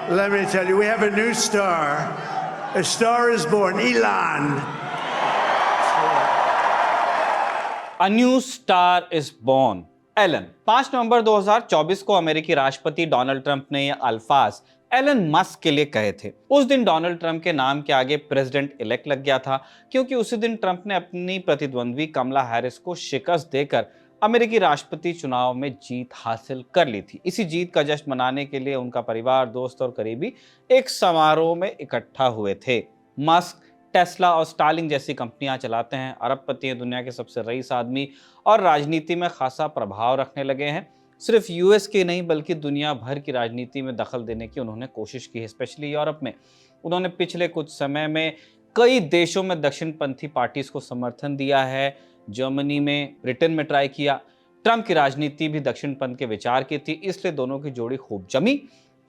Let me tell you, we have a new star. A star is born, Elon. A new star is born. Elon 5 नवंबर 2024 को अमेरिकी राष्ट्रपति Donald Trump ने यह अल्फाज Elon Musk के लिए कहे थे। उस दिन डोनाल्ड ट्रंप के नाम के आगे प्रेसिडेंट इलेक्ट लग गया था, क्योंकि उसी दिन ट्रंप ने अपनी प्रतिद्वंद्वी कमला हैरिस को शिकस्त देकर अमेरिकी राष्ट्रपति चुनाव में जीत हासिल कर ली थी। इसी जीत का जश्न मनाने के लिए उनका परिवार, दोस्त और करीबी एक समारोह में इकट्ठा हुए थे। मस्क टेस्ला और स्टारलिंक जैसी कंपनियां चलाते हैं, अरबपति हैं, दुनिया के सबसे रईस आदमी और राजनीति में खासा प्रभाव रखने लगे हैं। सिर्फ यूएस की नहीं बल्कि दुनिया भर की राजनीति में दखल देने की उन्होंने कोशिश की है, स्पेशली यूरोप में। उन्होंने पिछले कुछ समय में कई देशों में दक्षिणपंथी पार्टीज को समर्थन दिया है। जर्मनी में, ब्रिटेन में ट्राई किया। ट्रंप की राजनीति भी दक्षिणपंथ के विचार की थी, इसलिए दोनों की जोड़ी खूब जमी।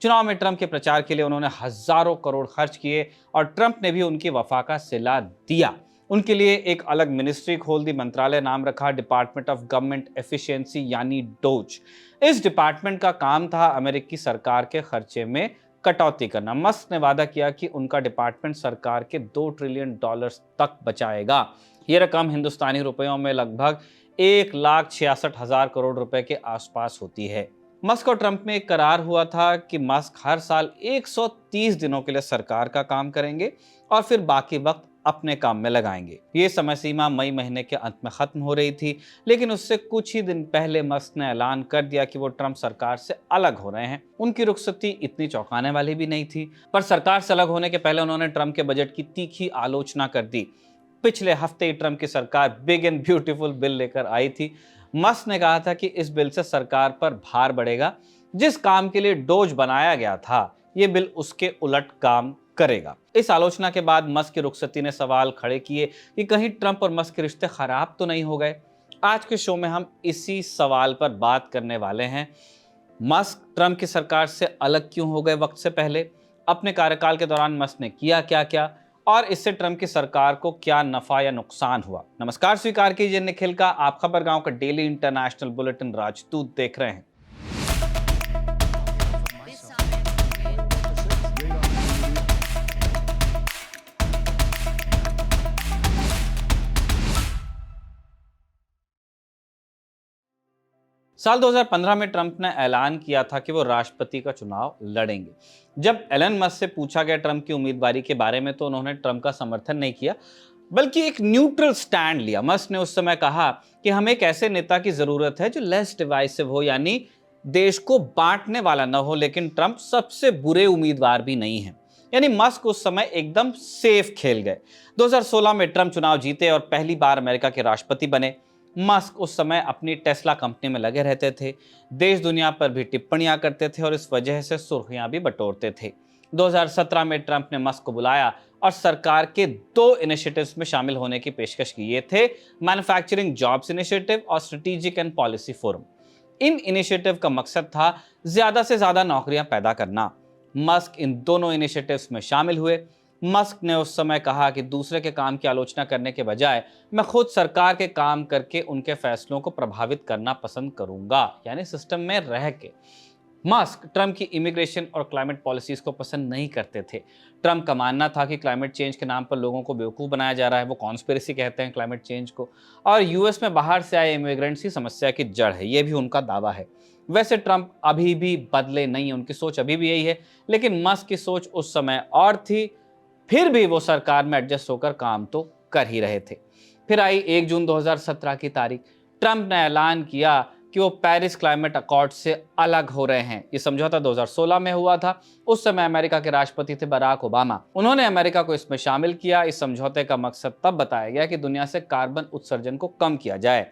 चुनाव में ट्रंप के प्रचार के लिए उन्होंने हजारों करोड़ खर्च किए और ट्रंप ने भी उनकी वफा का सिला दिया। उनके लिए एक अलग मिनिस्ट्री खोल दी, मंत्रालय नाम रखा डिपार्टमेंट ऑफ गवर्नमेंट एफिशिएंसी यानी डोज। इस डिपार्टमेंट का काम था अमेरिकी सरकार के खर्चे में कटौती करना। मस्क ने वादा किया कि उनका डिपार्टमेंट सरकार के $2 ट्रिलियन तक बचाएगा। यह रकम हिंदुस्तानी रुपयों में लगभग 1,66,000 करोड़ रुपए के आसपास होती है। मस्क और ट्रंप में एक करार हुआ था कि मस्क हर साल 130 दिनों के लिए सरकार का काम करेंगे और फिर बाकी वक्त अपने काम में लगाएंगे। ये समय सीमा मई महीने के अंत में खत्म हो रही थी, लेकिन उससे कुछ ही दिन पहले मस्क ने ऐलान कर दिया कि वो ट्रंप सरकार से अलग हो रहे हैं। उनकी रुखसती इतनी चौंकाने वाली भी नहीं थी, पर सरकार से अलग होने के पहले उन्होंने ट्रंप के बजट की तीखी आलोचना कर दी। पिछले हफ्ते ही ट्रंप की सरकार बिग एंड ब्यूटीफुल बिल लेकर आई थी। मस्क ने कहा था कि इस बिल से सरकार पर भार बढ़ेगा। जिस काम के लिए डोज बनाया गया था, यह बिल उसके उलट काम करेगा। इस आलोचना के बाद मस्क की रुखसती ने सवाल खड़े किए कि कहीं ट्रंप और मस्क के रिश्ते खराब तो नहीं हो गए। आज के शो में हम इसी सवाल पर बात करने वाले हैं। मस्क ट्रंप की सरकार से अलग क्यों हो गए वक्त से पहले? अपने कार्यकाल के दौरान मस्क ने किया क्या क्या और इससे ट्रंप की सरकार को क्या नफा या नुकसान हुआ? नमस्कार, स्वीकार कीजिए निखिल का। आप खबरगांव का डेली इंटरनेशनल बुलेटिन राजदूत देख रहे हैं। साल 2015 में ट्रंप ने ऐलान किया था कि वो राष्ट्रपति का चुनाव लड़ेंगे। जब एलन मस्क से पूछा गया ट्रंप की उम्मीदवारी के बारे में, तो उन्होंने ट्रंप का समर्थन नहीं किया, बल्कि एक न्यूट्रल स्टैंड लिया। मस्क ने उस समय कहा कि हमें एक ऐसे नेता की जरूरत है जो लेस डिवाइसिव हो, यानी देश को बांटने वाला न हो, लेकिन ट्रंप सबसे बुरे उम्मीदवार भी नहीं है। यानी मस्क उस समय एकदम सेफ खेल गए। 2016 में ट्रंप चुनाव जीते और पहली बार अमेरिका के राष्ट्रपति बने। मस्क उस समय अपनी टेस्ला कंपनी में लगे रहते थे, देश दुनिया पर भी टिप्पणियां करते थे और इस वजह से सुर्खियां भी बटोरते थे। 2017 में ट्रंप ने मस्क को बुलाया और सरकार के 2 इनिशिएटिव्स में शामिल होने की पेशकश की। ये थे मैन्युफैक्चरिंग जॉब्स इनिशिएटिव और strategic and policy forum. In initiative का मकसद था ज्यादा से ज्यादा नौकरियां पैदा करना। मस्क इन दोनों इनिशिएटिव्स में शामिल हुए। मस्क ने उस समय कहा कि दूसरे के काम की आलोचना करने के बजाय मैं खुद सरकार के काम करके उनके फैसलों को प्रभावित करना पसंद करूंगा, यानी सिस्टम में रह के। मस्क ट्रंप की इमिग्रेशन और क्लाइमेट पॉलिसीज को पसंद नहीं करते थे। ट्रंप का मानना था कि क्लाइमेट चेंज के नाम पर लोगों को बेवकूफ़ बनाया जा रहा है। वो कॉन्स्पिरेसी कहते हैं क्लाइमेट चेंज को, और यूएस में बाहर से आए इमिग्रेंट्स ही समस्या की जड़ है, ये भी उनका दावा है। वैसे ट्रंप अभी भी बदले नहीं, उनकी सोच अभी भी यही है, लेकिन मस्क की सोच उस समय और थी। फिर भी वो सरकार में एडजस्ट होकर काम तो कर ही रहे थे। फिर आई 1 जून 2017 की तारीख। ट्रंप ने ऐलान किया कि वो पेरिस क्लाइमेट अकॉर्ड से अलग हो रहे हैं। ये समझौता 2016 में हुआ था। उस समय अमेरिका के राष्ट्रपति थे बराक ओबामा। उन्होंने अमेरिका को इसमें शामिल किया। इस समझौते का मकसद तब बताया गया कि दुनिया से कार्बन उत्सर्जन को कम किया जाए,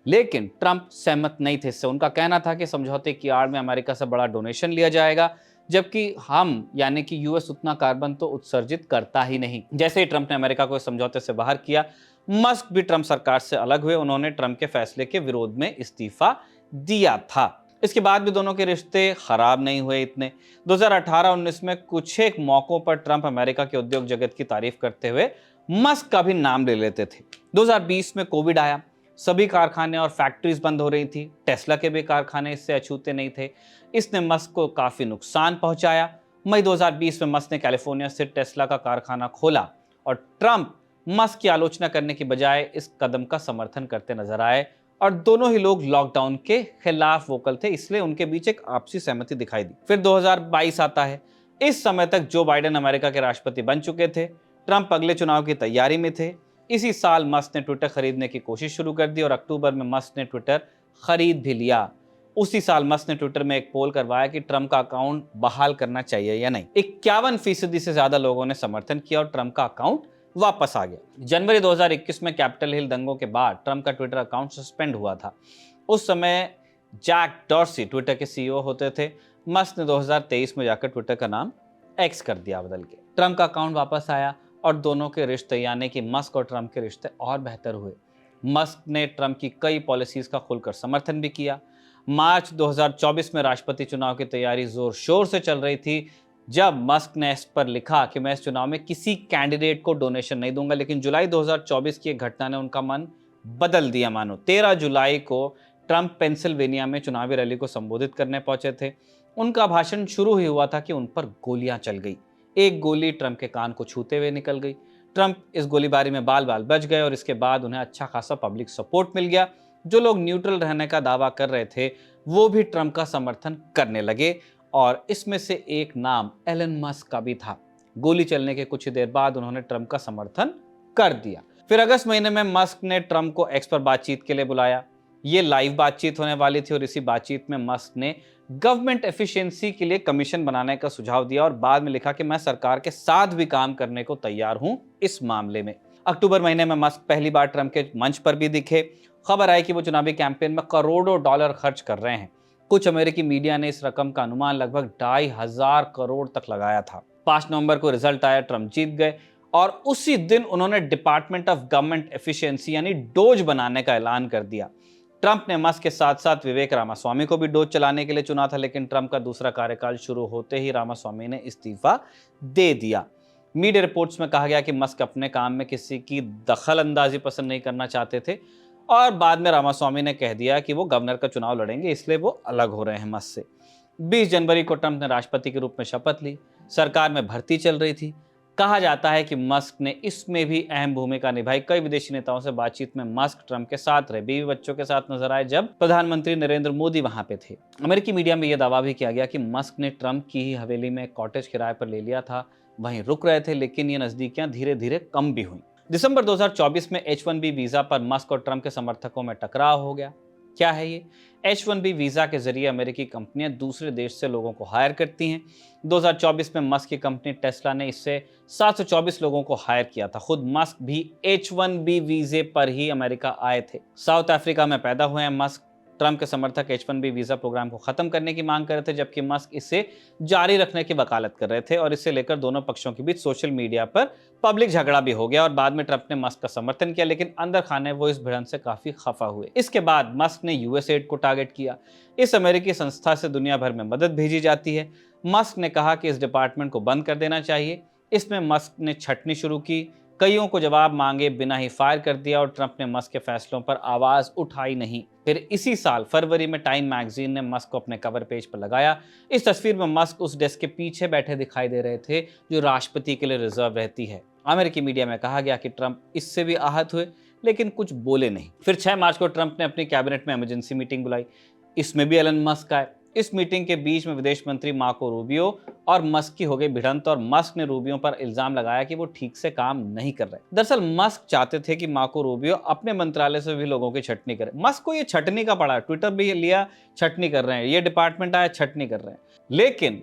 लेकिन ट्रंप सहमत नहीं थे इससे। उनका कहना था कि समझौते की आड़ में अमेरिका से बड़ा डोनेशन लिया जाएगा, जबकि हम यानी कि यूएस उतना कार्बन तो उत्सर्जित करता ही नहीं। जैसे ही ट्रंप ने अमेरिका को इस समझौते से बाहर किया, मस्क भी ट्रंप सरकार से अलग हुए। उन्होंने ट्रंप के फैसले के विरोध में इस्तीफा दिया था। इसके बाद भी दोनों के रिश्ते खराब नहीं हुए इतने। 2018-19 में कुछ एक मौकों पर ट्रंप अमेरिका के उद्योग जगत की तारीफ करते हुए मस्क का भी नाम ले लेते थे। 2020 में कोविड आया, सभी कारखाने और फैक्ट्रीज बंद हो रही थी। टेस्ला के भी कारखाने इससे अछूते नहीं थे। इसने मस्क को काफी नुकसान पहुंचाया। मई 2020 में मस्क ने कैलिफोर्निया स्थित टेस्ला का कारखाना खोला और ट्रंप मस्क की आलोचना करने की बजाय इस कदम का समर्थन करते नजर आए और दोनों ही लोग लॉकडाउन के खिलाफ वोकल थे, इसलिए उनके बीच एक आपसी सहमति दिखाई दी। फिर 2022 आता है। इस समय तक जो बाइडेन अमेरिका के राष्ट्रपति बन चुके थे, ट्रंप अगले चुनाव की तैयारी में थे। इसी साल मस्क ने ट्विटर खरीदने की कोशिश शुरू कर दी और अक्टूबर में मस्क ने ट्विटर खरीद भी लिया। उसी साल मस्क ने ट्विटर में एक पोल करवाया कि ट्रंप का अकाउंट बहाल करना चाहिए या नहीं। 51% से ज्यादा लोगों ने समर्थन किया और ट्रंप का अकाउंट वापस आ गया। जनवरी 2021 में कैपिटल हिल दंगों के बाद ट्रंप का ट्विटर अकाउंट सस्पेंड हुआ था। उस समय जैक डॉर्सी ट्विटर के सीईओ होते थे। मस्क ने 2023 में जाकर ट्विटर का नाम एक्स कर दिया बदल के। ट्रंप का अकाउंट वापस आया और दोनों के रिश्ते यानी कि मस्क और ट्रंप के रिश्ते और बेहतर हुए। मस्क ने ट्रंप की कई पॉलिसीज का खुलकर समर्थन भी किया। मार्च 2024 में राष्ट्रपति चुनाव की तैयारी जोर शोर से चल रही थी जब मस्क ने इस पर लिखा कि मैं इस चुनाव में किसी कैंडिडेट को डोनेशन नहीं दूंगा, लेकिन जुलाई 2024 की एक घटना ने उनका मन बदल दिया। मानो 13 जुलाई को ट्रंप पेंसिल्वेनिया में चुनावी रैली को संबोधित करने पहुंचे थे। उनका भाषण शुरू ही हुआ था कि उन पर गोलियां चल गई। एक गोली ट्रंप के कान को छूते हुए निकल गई। ट्रंप इस गोलीबारी में बाल बाल बच गए और इसके बाद उन्हें अच्छा खासा पब्लिक सपोर्ट मिल गया। जो लोग न्यूट्रल रहने का दावा कर रहे थे वो भी ट्रंप का समर्थन करने लगे और इसमें से एक नाम एलन मस्क का भी था। गोली चलने के कुछ ही देर बाद उन्होंने ट्रंप का समर्थन कर दिया। फिर अगस्त महीने में मस्क ने ट्रंप को एक्स पर बातचीत के लिए बुलाया। ये लाइव बातचीत होने वाली थी और इसी बातचीत में मस्क ने गवर्नमेंट एफिशिएंसी के लिए कमीशन बनाने का सुझाव दिया और बाद में लिखा कि मैं सरकार के साथ भी काम करने को तैयार हूं इस मामले में। अक्टूबर महीने में मस्क पहली बार ट्रंप के मंच पर भी दिखे। खबर आई कि वो चुनावी कैंपेन में करोड़ों डॉलर खर्च कर रहे हैं। कुछ अमेरिकी मीडिया ने इस रकम का अनुमान लगभग 2,500 करोड़ तक लगाया था। 5 नवंबर को रिजल्ट आया, ट्रंप जीत गए और उसी दिन उन्होंने डिपार्टमेंट ऑफ गवर्नमेंट एफिशिएंसी यानी डोज बनाने का ऐलान कर दिया। ट्रंप ने मस्क के साथ साथ विवेक रामास्वामी को भी डोज चलाने के लिए चुना था, लेकिन ट्रंप का दूसरा कार्यकाल शुरू होते ही रामास्वामी ने इस्तीफा दे दिया। मीडिया रिपोर्ट्स में कहा गया कि मस्क अपने काम में किसी की दखल अंदाजी पसंद नहीं करना चाहते थे और बाद में रामास्वामी ने कह दिया कि वो गवर्नर का चुनाव लड़ेंगे, इसलिए वो अलग हो रहे हैं मस्क से। 20 जनवरी को ट्रंप ने राष्ट्रपति के रूप में शपथ ली। सरकार में भर्ती चल रही थी। कहा जाता है कि मस्क ने इसमें भी अहम भूमिका निभाई। कई विदेशी नेताओं से बातचीत में मस्क ट्रंप के साथ रहे, बीवी बच्चों के साथ नजर आए जब प्रधानमंत्री नरेंद्र मोदी वहां पे थे। अमेरिकी मीडिया में यह दावा भी किया गया कि मस्क ने ट्रंप की ही हवेली में कॉटेज किराए पर ले लिया था, वहीं रुक रहे थे, लेकिन ये नजदीकियां धीरे धीरे कम भी हुई। दिसंबर 2024 में H-1B वीजा पर मस्क और ट्रंप के समर्थकों में टकराव हो गया। क्या है ये? H-1B वीजा के जरिए अमेरिकी कंपनियां दूसरे देश से लोगों को हायर करती हैं। 2024 में मस्क की कंपनी टेस्ला ने इससे 724 लोगों को हायर किया था। खुद मस्क भी H-1B वीजे पर ही अमेरिका आए थे। साउथ अफ्रीका में पैदा हुए हैं मस्क। ट्रंप के समर्थक H-1B वीजा प्रोग्राम को खत्म करने की मांग कर रहे थे, जबकि मस्क इसे जारी रखने की वकालत कर रहे थे और इसे लेकर दोनों पक्षों के बीच सोशल मीडिया पर पब्लिक झगड़ा भी हो गया और बाद में ट्रंप ने मस्क का समर्थन किया, लेकिन अंदर खाने वो इस भिड़ंत से काफी खफा हुए। इसके बाद मस्क ने यूएसएड को टारगेट किया। इस अमेरिकी संस्था से दुनिया भर में मदद भेजी जाती है। मस्क ने कहा कि इस डिपार्टमेंट को बंद कर देना चाहिए। इसमें मस्क ने छटनी शुरू की, कईयों को जवाब मांगे बिना ही फायर कर दिया और ट्रंप ने मस्क के फैसलों पर आवाज उठाई नहीं। फिर इसी साल फरवरी में टाइम मैगजीन ने मस्क को अपने कवर पेज पर लगाया। इस तस्वीर में मस्क उस डेस्क के पीछे बैठे दिखाई दे रहे थे जो राष्ट्रपति के लिए रिजर्व रहती है। अमेरिकी मीडिया में कहा गया कि ट्रंप इससे भी आहत हुए, लेकिन कुछ बोले नहीं। फिर 6 मार्च को ट्रंप ने अपनी कैबिनेट में इमरजेंसी मीटिंग बुलाई। इसमें भी एलन मस्क आए। इस मीटिंग के बीच में विदेश मंत्री मार्को रूबियो और मस्क की हो गई भिड़ंत और मस्क ने रूबियो पर इल्जाम लगाया कि वो ठीक से काम नहीं कर रहे। दरअसल मस्क चाहते थे कि मार्को रूबियो अपने मंत्रालय से भी लोगों की छटनी करे। मस्क को ये छटनी का पड़ा, ट्विटर भी लिया, छटनी कर रहे हैं, ये डिपार्टमेंट आया, छटनी कर रहे हैं, लेकिन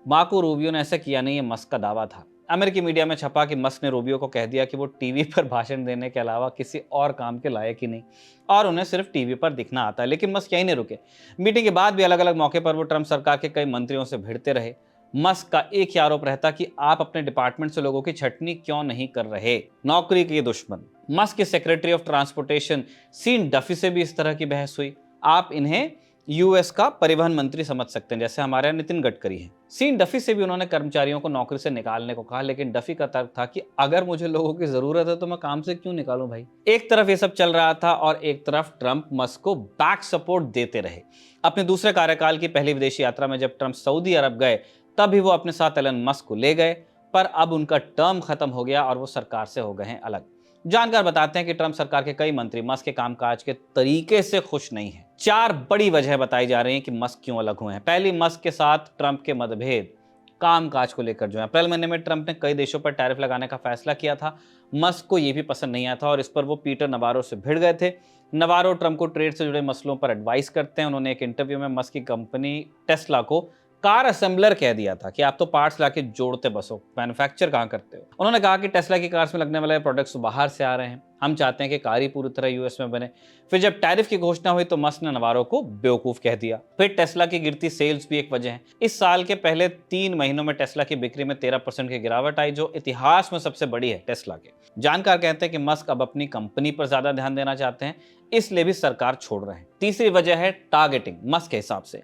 मार्को रूबियो ने ऐसा किया नहीं। ये मस्क का दावा था। अमेरिकी मीडिया में छपा कि मस्क ने रूबियो को कह दिया कि वो टीवी पर भाषण देने के अलावा किसी और काम के लायक ही नहीं और उन्हें सिर्फ टीवी पर दिखना आता है। लेकिन मस्क यहीं नहीं रुके। मीटिंग के बाद भी अलग अलग मौके पर वो ट्रंप सरकार के कई मंत्रियों से भिड़ते रहे। मस्क का एक ही आरोप रहता कि आप अपने डिपार्टमेंट से लोगों की छटनी क्यों नहीं कर रहे। नौकरी के दुश्मन। मस्क के secretary of transportation Sean Duffy से भी इस तरह की बहस हुई। आप इन्हें यूएस का परिवहन मंत्री समझ सकते हैं, जैसे हमारे नितिन गडकरी हैं। सीन डफी से भी उन्होंने कर्मचारियों को नौकरी से निकालने को कहा, लेकिन डफी का तर्क था कि अगर मुझे लोगों की जरूरत है तो मैं काम से क्यों निकालूं भाई। एक तरफ ये सब चल रहा था और एक तरफ ट्रंप मस्क को बैक सपोर्ट देते रहे। अपने दूसरे कार्यकाल की पहली विदेशी यात्रा में जब ट्रंप सऊदी अरब गए तभी वो अपने साथ एलन मस्क को ले गए, पर अब उनका टर्म खत्म हो गया और वो सरकार से हो गए हैं अलग। जानकार बताते हैं कि ट्रंप सरकार के कई मंत्री मस्क के कामकाज के तरीके से खुश नहीं हैं। 4 बड़ी वजह बताई जा रही हैं कि मस्क क्यों अलग हुए हैं। पहली, मस्क के साथ ट्रंप के मतभेद कामकाज को लेकर जो है। अप्रैल महीने में ट्रंप ने कई देशों पर टैरिफ लगाने का फैसला किया था। मस्क को यह भी पसंद नहीं आया था और इस पर वो पीटर नवारो से भिड़ गए थे। नवारो ट्रंप को ट्रेड से जुड़े मसलों पर एडवाइस करते हैं। उन्होंने एक इंटरव्यू में मस्क की कंपनी टेस्ला को कार असेंबलर कह दिया था कि आप तो पार्ट्स लाके जोड़ते बसो, मैन्युफैक्चर कहाँ करते हो। उन्होंने कहा कि टेस्ला की कार्स में लगने वाले प्रोडक्ट्स बाहर से आ रहे हैं, हम चाहते हैं कि कार ही पूरी तरह यूएस में बने। फिर जब टैरिफ की घोषणा हुई तो मस्क ने नवारो को बेवकूफ कह दिया। फिर टेस्ला की गिरती सेल्स भी एक वजह है। इस साल के पहले 3 महीनों में टेस्ला की बिक्री में 13% की गिरावट आई, जो इतिहास में सबसे बड़ी है टेस्ला के। जानकार कहते हैं कि मस्क अब अपनी कंपनी पर ज्यादा ध्यान देना चाहते हैं, इसलिए भी सरकार छोड़ रहे हैं। तीसरी वजह है टारगेटिंग। मस्क के हिसाब से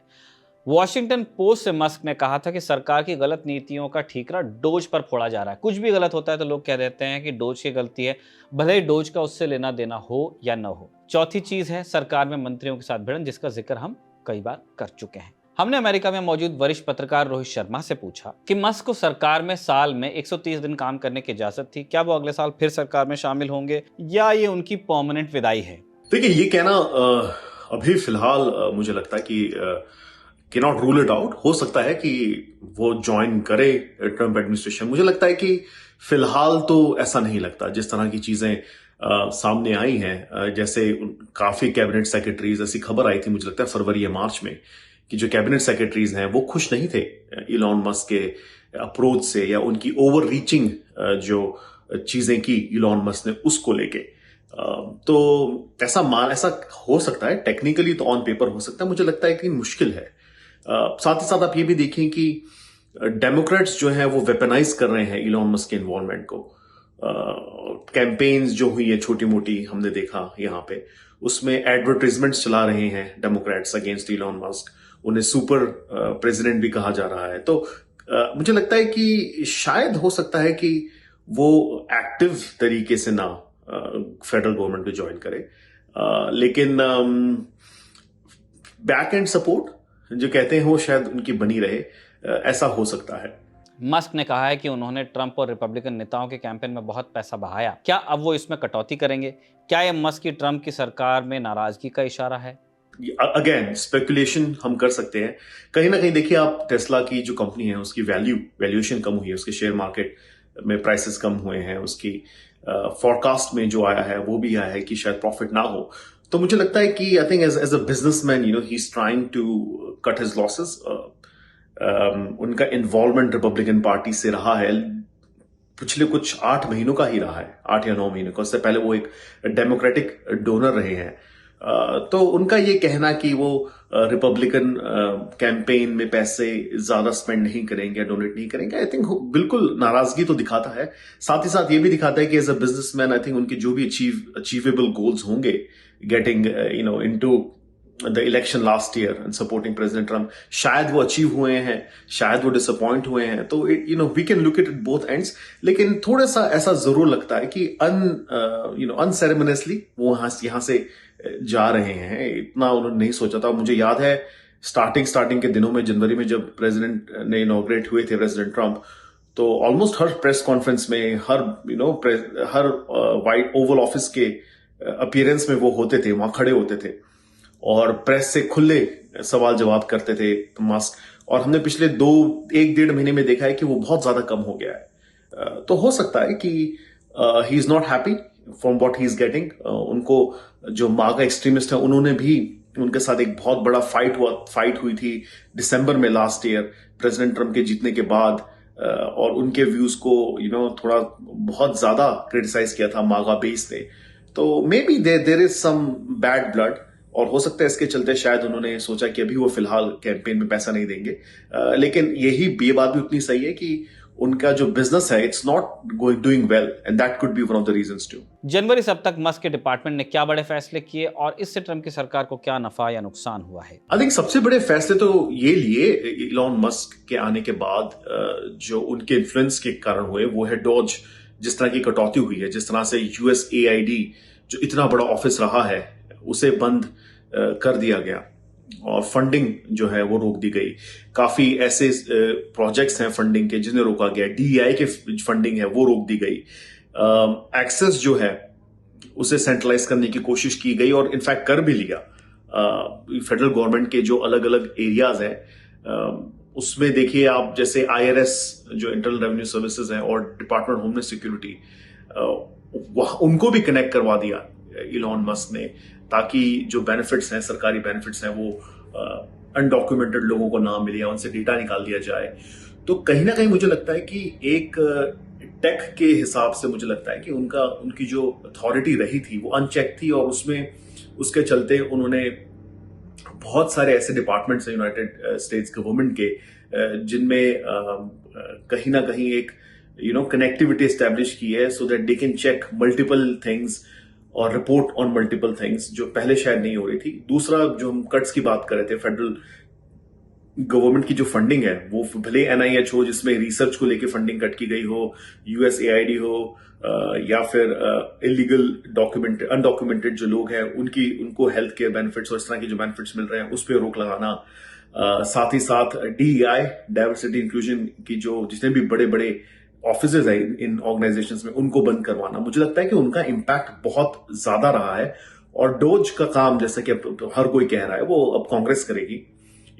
वॉशिंगटन पोस्ट से मस्क ने कहा था कि सरकार की गलत नीतियों का ठीकरा डोज पर फोड़ा जा रहा है। कुछ भी गलत होता है तो लोग कह देते हैं कि डोज की गलती है, भले ही डोज का उससे लेना देना हो या न हो। चौथी चीज है सरकार में मंत्रियों के साथ भिड़न, जिसका जिक्र हम कई बार कर चुके हैं। हमने अमेरिका में मौजूद वरिष्ठ पत्रकार रोहित शर्मा से पूछा कि मस्क को सरकार में साल में 130 दिन काम करने की इजाजत थी, क्या वो अगले साल फिर सरकार में शामिल होंगे या ये उनकी परमानेंट विदाई है। देखिए, ये कहना अभी फिलहाल मुझे लगता है कि कैनॉट रूल इट आउट। हो सकता है कि वो ज्वाइन करे ट्रंप एडमिनिस्ट्रेशन। मुझे लगता है कि फिलहाल तो ऐसा नहीं लगता। जिस तरह की चीजें सामने आई हैं, जैसे काफी कैबिनेट सेक्रेटरीज, ऐसी खबर आई थी मुझे लगता है फरवरी या मार्च में, कि जो कैबिनेट सेक्रेटरीज हैं वो खुश नहीं थे इलॉन मस्क के अप्रोच से या उनकी ओवर रीचिंग जो चीजें की इलॉन मस्क ने उसको लेके। तो ऐसा हो सकता है, टेक्निकली तो ऑन पेपर हो सकता है, मुझे लगता है कि मुश्किल है। साथ ही साथ आप ये भी देखें कि डेमोक्रेट्स जो हैं वो वेपनाइज कर रहे हैं इलॉन मस्क के इन्वॉल्वमेंट को। कैंपेन्स जो हुई है छोटी मोटी हमने देखा यहाँ पे, उसमें एडवर्टाइजमेंट्स चला रहे हैं डेमोक्रेट्स अगेंस्ट इलॉन मस्क। उन्हें सुपर प्रेसिडेंट भी कहा जा रहा है। तो मुझे लगता है कि शायद हो सकता है कि वो एक्टिव तरीके से ना फेडरल गवर्नमेंट को ज्वाइन करे, लेकिन बैक एंड सपोर्ट जो कहते हैं वो शायद उनकी बनी रहे, ऐसा हो सकता है। मस्क ने कहा है कि उन्होंने ट्रंप और रिपब्लिकन नेताओं के कैंपेन में बहुत पैसा बहाया। क्या अब वो इसमें कटौती करेंगे? क्या ये मस्क की ट्रंप की सरकार में नाराजगी का इशारा है? अगेन स्पेकुलेशन हम कर सकते हैं। कहीं ना कहीं देखिए, आप टेस्ला की जो कंपनी है उसकी वैल्यूएशन कम हुई है, उसके शेयर मार्केट में प्राइसेस कम हुए हैं, उसकी फोरकास्ट में जो आया है वो भी आया है कि शायद प्रॉफिट ना हो। तो मुझे लगता है कि I think as a businessman he is trying to cut his losses. उनका इन्वॉल्वमेंट रिपब्लिकन पार्टी से रहा है, पिछले कुछ 8 महीनों का ही रहा है, 8 या 9 महीनों का। उससे पहले वो एक डेमोक्रेटिक डोनर रहे हैं। तो उनका ये कहना कि वो रिपब्लिकन कैंपेन में पैसे ज्यादा स्पेंड नहीं करेंगे, डोनेट नहीं करेंगे, आई थिंक बिल्कुल नाराजगी तो दिखाता है। साथ ही साथ ये भी दिखाता है कि as a businessman I think उनके जो भी अचीवेबल गोल्स होंगे, getting into the election last year and supporting President Trump, शायद वो अचीव हुए हैं, शायद वो डिसअपॉइंट हुए हैं। तो we can look it both ends. लेकिन थोड़ा सा ऐसा जरूर लगता है कि अनसेरेमनियसली वो यहाँ से जा रहे हैं। इतना उन्होंने नहीं सोचा था। मुझे याद है स्टार्टिंग के दिनों में, जनवरी में जब प्रेसिडेंट ने इनॉग्रेट हुए थे प्रेसिडेंट ट्रंप, तो ऑलमोस्ट हर प्रेस कॉन्फ्रेंस में, हर व्हाइट ओवल ऑफिस के अपीयरेंस में वो होते थे, वहां खड़े होते थे और प्रेस से खुले सवाल जवाब करते थे मस्क। और हमने पिछले 1-1.5 महीने में देखा है कि वो बहुत ज्यादा कम हो गया है। तो हो सकता है कि he is not happy from what he is getting. उनको जो मागा एक्सट्रीमिस्ट है उन्होंने भी, उनके साथ एक बहुत बड़ा फाइट हुई थी दिसंबर में लास्ट ईयर प्रेसिडेंट ट्रंप के जीतने के बाद, और उनके व्यूज को थोड़ा बहुत ज्यादा क्रिटिसाइज किया था मागा बेस ने। तो maybe there is some bad blood, और हो सकता है इसके चलते शायद उन्होंने सोचा कि अभी वो फिलहाल कैंपेन में पैसा नहीं देंगे। लेकिन ये बात भी उतनी सही है कि उनका जो बिजनेस है it's not doing well, and that could be one of the reasons too. जनवरी से अब तक मस्क के डिपार्टमेंट ने क्या बड़े फैसले किए और इससे ट्रंप की सरकार को क्या नफा या नुकसान हुआ है? आई थिंक सबसे बड़े फैसले तो ये लिए इलॉन मस्क के आने के बाद, जो उनके इन्फ्लुएंस के कारण हुए, वो है डॉज। जिस तरह की कटौती हुई है, जिस तरह से USAID जो इतना बड़ा ऑफिस रहा है उसे बंद कर दिया गया, और फंडिंग जो है वो रोक दी गई। काफी ऐसे प्रोजेक्ट्स हैं फंडिंग के जिन्हें रोका गया। डीईआई के फंडिंग है वो रोक दी गई। एक्सेस जो है उसे सेंट्रलाइज करने की कोशिश की गई और इनफैक्ट कर भी लिया। फेडरल गवर्नमेंट के जो अलग अलग एरियाज हैं उसमें देखिए आप, जैसे आईआरएस जो इंटरनल रेवेन्यू सर्विसेज है और डिपार्टमेंट होमलैंड सिक्योरिटी, उनको भी कनेक्ट करवा दिया इलॉन मस्क ने, ताकि जो बेनिफिट्स हैं, सरकारी बेनिफिट्स हैं, वो अनडॉक्यूमेंटेड लोगों को ना मिले या उनसे डेटा निकाल दिया जाए। तो कहीं ना कहीं मुझे लगता है कि एक टेक के हिसाब से मुझे लगता है कि उनकी जो अथॉरिटी रही थी वो अनचेक थी, और उसके चलते उन्होंने बहुत सारे ऐसे डिपार्टमेंट्स हैं यूनाइटेड स्टेट्स गवर्नमेंट के जिनमें कहीं ना कहीं एक कनेक्टिविटी एस्टेब्लिश की है, so that they can check multiple things और रिपोर्ट ऑन मल्टीपल थिंग्स, जो पहले शायद नहीं हो रही थी। दूसरा, जो हम कट्स की बात कर रहे थे, फेडरल गवर्नमेंट की जो फंडिंग है वो भले एनआईएच हो जिसमें रिसर्च को लेके फंडिंग कट की गई हो, यूएसएआईडी हो, या फिर इलीगल अनडॉक्यूमेंटेड जो लोग हैं उनको हेल्थ केयर बेनिफिट्स और इस तरह के जो बेनिफिट्स मिल रहे हैं उस पर रोक लगाना। साथ ही साथ डीईआई, डाइवर्सिटी इंक्लूजन की जो जितने भी बड़े बड़े ऑफिसेज है इन ऑर्गेनाइजेशंस में, उनको बंद करवाना। मुझे लगता है कि उनका इम्पैक्ट बहुत ज्यादा रहा है। और डोज का काम, जैसा कि अब हर कोई कह रहा है, वो अब कांग्रेस करेगी,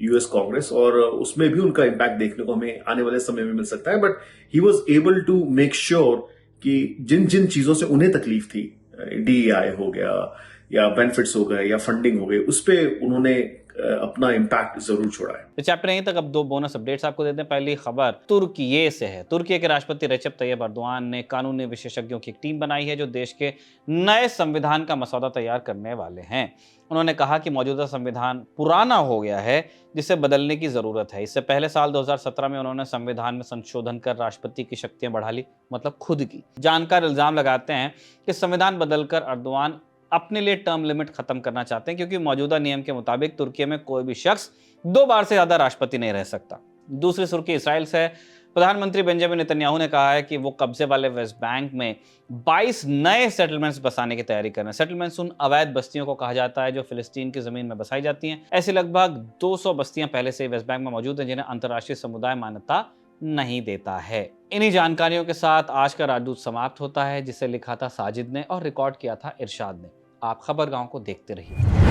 यूएस कांग्रेस, और उसमें भी उनका इम्पैक्ट देखने को हमें आने वाले समय में मिल सकता है। But he was able to make sure कि जिन जिन चीजों से उन्हें तकलीफ थी, डीईआई हो गया या बेनिफिट्स हो गए या फंडिंग हो गई, उस पर उन्होंने अपना इम्पैक्ट जरूर छोड़ा है। तो चैप्टर यहीं तक। अब दो बोनस अपडेट्स आपको देते हैं। पहली खबर तुर्की से है। तुर्की के राष्ट्रपति रजब तैयब अर्दोआन ने कानूनी विशेषज्ञों की एक टीम बनाई है जो देश के नए संविधान का मसौदा तैयार करने वाले हैं। उन्होंने कहा कि मौजूदा संविधान पुराना हो गया है जिसे बदलने की जरूरत है। इससे पहले साल 2017 में उन्होंने संविधान में संशोधन कर राष्ट्रपति की शक्तियां बढ़ा ली, मतलब खुद की। जानकार इल्जाम लगाते हैं कि संविधान बदलकर अर्दोआन अपने लिए टर्म लिमिट खत्म करना चाहते हैं, क्योंकि मौजूदा नियम के मुताबिक तुर्की में कोई भी शख्स 2 बार से ज्यादा राष्ट्रपति नहीं रह सकता। दूसरी सुर्खी इसराइल से है। प्रधानमंत्री बेंजामिन नेतन्याहू ने कहा है कि वो कब्जे वाले वेस्ट बैंक में 22 नए सेटलमेंट्स बसाने की तैयारी कर रहे हैं। सेटलमेंट्स उन अवैध बस्तियों को कहा जाता है जो फिलिस्तीन की जमीन में बसाई जाती हैं। ऐसी लगभग 200 बस्तियां पहले से वेस्ट बैंक में मौजूद हैं जिन्हें अंतर्राष्ट्रीय समुदाय मान्यता नहीं देता है। इन्हीं जानकारियों के साथ आज का राजदूत समाप्त होता है, जिसे लिखा था साजिद ने और रिकॉर्ड किया था इरशाद ने। आप खबरगांव को देखते रहिए।